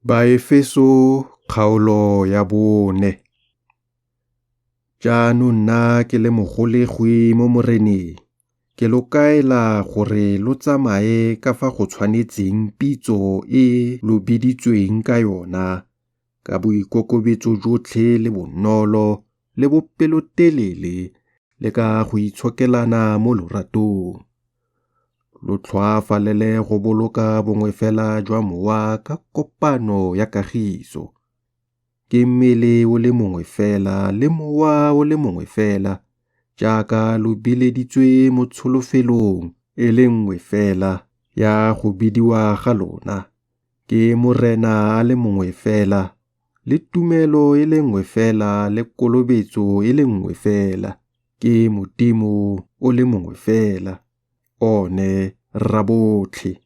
Baefeso kgaolo ya 4. Jaanong nna ke le mogolegwi mo Moreneng, ke lo kaela gore lo tsamaye ka fa go tshwanetseng pitso e lo biditsweng ka yona, ka boikokobetso jotlhe le bonolo le bopelotelele le ka go itshokelana mo loratong. Lo tlhoafalele go boloka bongwe fela jwa mowa ka kopano ya kagiso. Ke mmele o le mongwe fela le mowa o le mongwe fela, jaaka lo bileditswe mo tsholofelong e le nngwe fela ya go bidiwa ga lona. Ke Morena a le mongwe fela, le tumelo e le nngwe fela le kolobetso e le nngwe fela. Ke Modimo o le mongwe fela, one Rabotlhe.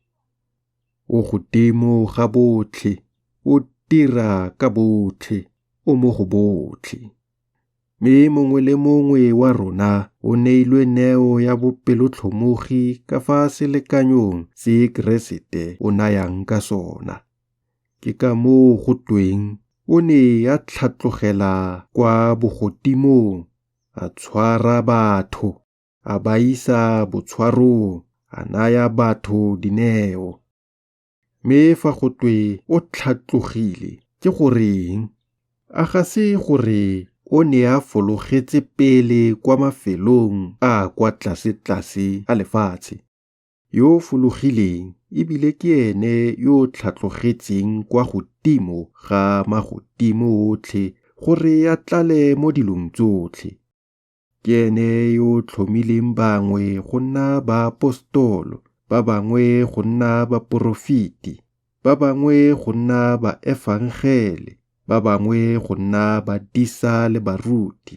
O godimo ga botlhe, o dira ka botlhe, o mo go botlhe. Mme mongwe le mongwe wa rona o neilwe neo ya bopelotlhomogi ka fa selekanyong se Keresete o nayang ka sona. Ke ka moo go tweng o ne a tlhatlogela kwa bogodimong, a tshwara batho, a ba isa botshwarong, a naya batho dineo. Mme fa go twe o tlhatlogile ke goreng? A ga se gore o ne a fologetse pele kwa mafelong a kwa tlase-tlase a lefatshe. Yo fologileng ebile ke ene yo tlhatlogetseng kwa godimo ga magodimo otlhe gore a tlale mo dilong tsotlhe. Ke ene yo tlhomileng bangwe go nna baapostolo, ba bangwe go nna baporofiti, ba bangwe go nna baefangele, ba bangwe go nna badisa le baruti,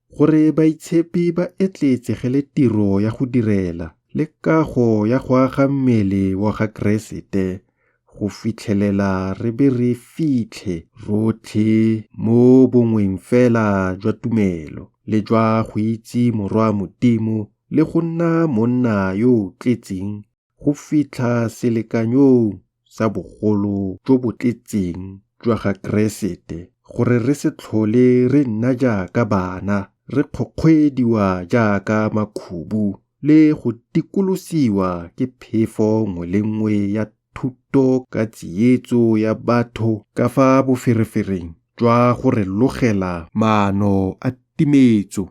gore baitshepi ba etletsegele tiro ya go direla le kago ya go aga mmele wa ga Keresete, go fitlhelela re be re fitlhe rotlhe mo bongweng fela jwa tumelo le jwa go itse Morwa Modimo le go nna monna yo o tletseng go fitlha selekanyong sa bogolo jo bo tletseng jwa ga Keresete, gore re se tlhole re nna jaaka bana, re kgokgwediwa jaaka makhubu le go dikolosiwa ke phefo nngwe le nngwe ya thuto ka tsietso ya batho ka fa boferefereng jwa go re logela maano a timetso.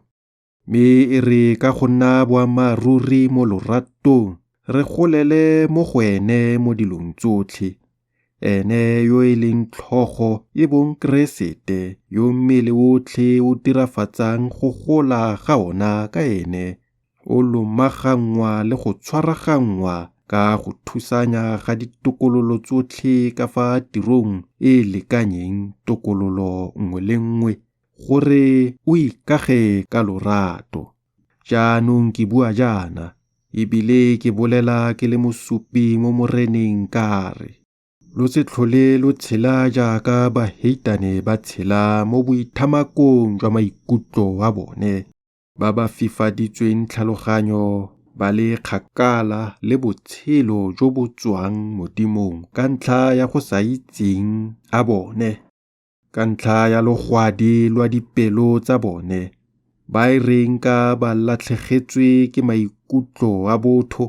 Mme e re ka go nna boammaaruri mo loratong, re golele mo go ene mo dilong tsotlhe, ene yo e leng tlhogo e bong Keresete, yo mmele otlhe o dirafatsang go gola ga ona ka ene, o lomagangwa le go tshwaragangwa ka go thusanya ga ditokololo tsotlhe ka fa tirong e lekanyeng tokololo nngwe le nngwe, gore o ikage ka lorato. Jaanong ke bua jaana, ebile ke bolela ke le mosupi mo Moreneng ka re, lo se tlhole lo tshela jaaka baheitane ba tshela mo boithamakong jwa maikutlo a bone, ba ba fifaditsweng tlhaloganyo, ba le kgakala le botshelo jo bo tswang Modimong ka ntlha ya go sa itseng a bone, ka ntlha ya logwadi lwa dipelo tsa bone, ba e reng ka ba latlhegetswe ke maikutlo a botho,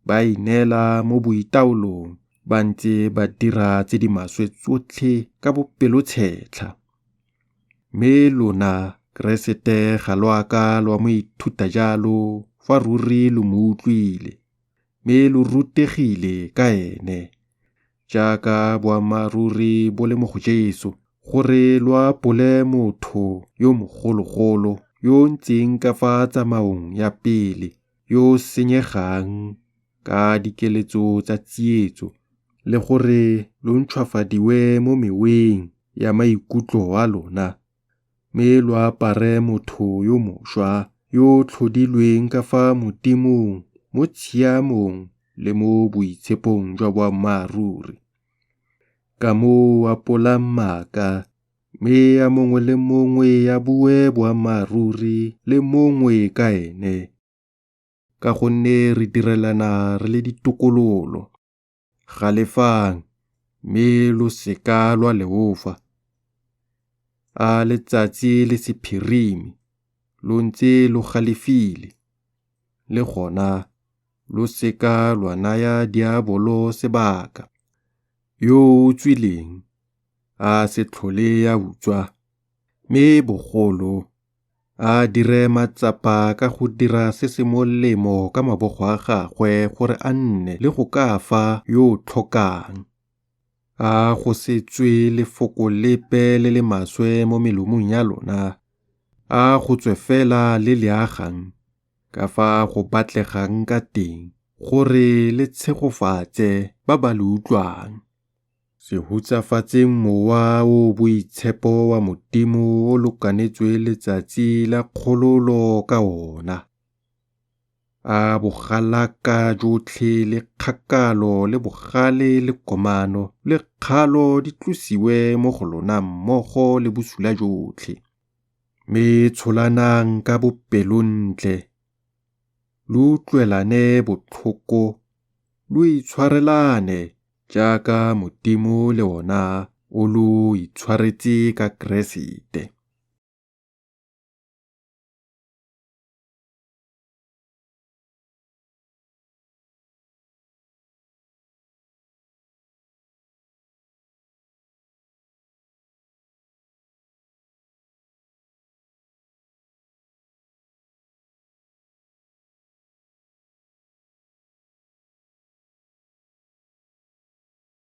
ba inela mo boitaolong, ba ntse ba dira tse di maswe tsotlhe ka bopelotshetlha. Mme lona Keresete ga lo aka lwa mo ithuta jalo fa ruri lo mo utlwile, mme lo rutegile ka ene, jaaka boammaaruri bo le mo go Jesu, gore lo apole motho yo mogologolo yo ntseng ka fa tsamaong ya pele, yo senyegang ka dikeletso tsa tsietso, le gore lo ntšhwafadiwe mo meweng ya maikutlo a lona, mme lo apare motho yo mošwa yo tlhodilweng ka fa Modimong mo tshiamong le mo boitshepong jwa boammaaruri. Ka moo apolang maaka, mme ya mongwe le mongwe ya bue boammaaruri le mongwe ka ene, ka gonne re direlana re le ditokololo. Galefang, mme lo seka lwa leofa. A letsatsi le sephirimi lo ntse lo galefile, le gona lo seka lwa naya diabolo sebaka. Yo o tswileng a se tlhole ya utswa, mme bogolo a dire matsapa ka go dira se se molemo ka mabogo a gagwe gore a nne le go ka fa yo o tlhokang. A go se tswe lefoko lepe le le maswe mo melomong ya lona, a go tswe fela le le agang ka fa go batlegang ka teng gore le tshegofatse ba ba le utlwang. Se hutsafatseng mowa o boitshepo wa Modimo o lokanetswe letsatsi la kgololo ka ona. A bogalaka jotlhe le kgakalo le bogale le komano le kgalo di tlosiwe mo go lona mmogo le bosula jotlhe. Mme tsholanang ka bopelontle, lo utlwelane botlhoko, lo itshwarelane jaaka Modimo le ona o lo itshwaretse ka Keresete.